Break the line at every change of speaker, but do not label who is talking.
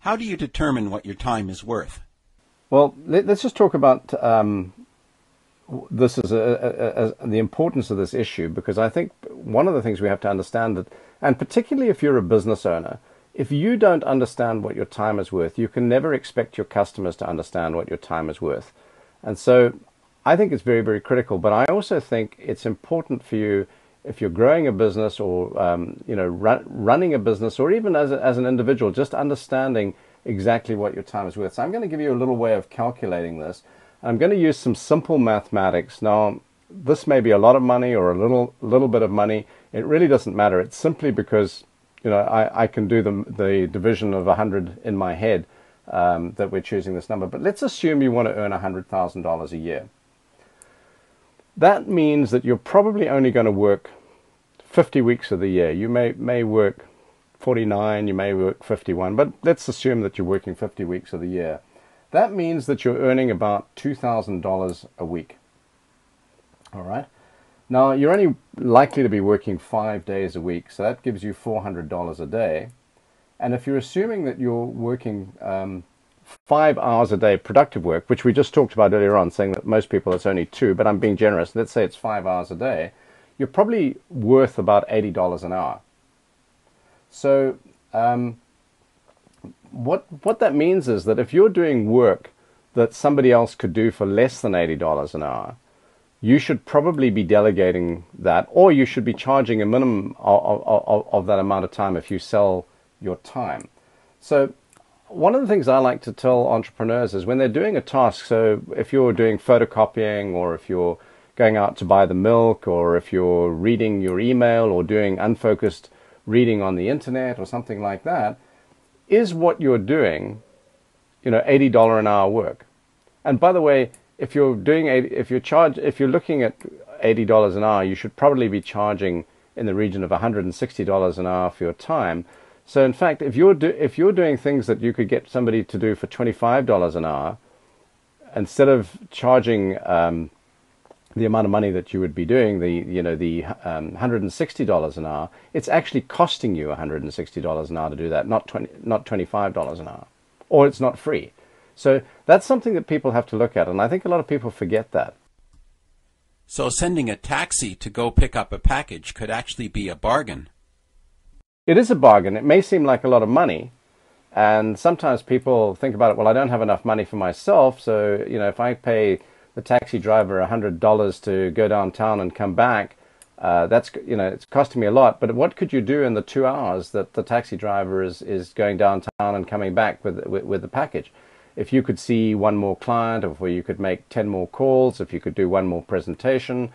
How do you determine what your time is worth?
Well, let's just talk about this is the importance of this issue, because I think one of the things we have to understand that, and particularly if you're a business owner, if you don't understand what your time is worth, you can never expect your customers to understand what your time is worth. And so I think it's very, very critical. But I also think it's important for you, if you're growing a business or running a business, or even as an individual, just understanding exactly what your time is worth. So I'm going to give you a little way of calculating this. I'm going to use some simple mathematics. Now, this may be a lot of money or a little bit of money. It really doesn't matter. It's simply because I can do the division of 100 in my head that we're choosing this number. But let's assume you want to earn $100,000 a year. That means that you're probably only going to work 50 weeks of the year. You may work 49, you may work 51, but let's assume that you're working 50 weeks of the year. That means that you're earning about $2,000 a week. All right. Now, you're only likely to be working 5 days a week, so that gives you $400 a day. And if you're assuming that you're working 5 hours a day productive work, which we just talked about earlier on, saying that most people it's only 2, but I'm being generous, let's say it's 5 hours a day, you're probably worth about $80 an hour. So what that means is that if you're doing work that somebody else could do for less than $80 an hour, you should probably be delegating that, or you should be charging a minimum of that amount of time if you sell your time. So one of the things I like to tell entrepreneurs is when they're doing a task, so if you're doing photocopying, or if you're going out to buy the milk, or if you're reading your email or doing unfocused reading on the internet or something like that, is what you're doing, $80 an hour work. And by the way, if you're looking at $80 an hour, you should probably be charging in the region of $160 an hour for your time. So in fact, if you're doing things that you could get somebody to do for $25 an hour, instead of charging the amount of money that you would be doing, the $160 an hour, it's actually costing you $160 an hour to do that, not $25 an hour, or it's not free. So that's something that people have to look at, and I think a lot of people forget that.
So sending a taxi to go pick up a package could actually be a bargain.
It is a bargain. It may seem like a lot of money, and sometimes people think about it, well, I don't have enough money for myself, so if I pay the taxi driver $100 to go downtown and come back, that's it's costing me a lot. But what could you do in the 2 hours that the taxi driver is going downtown and coming back with the package? If you could see one more client, or if you could make 10 more calls, if you could do one more presentation,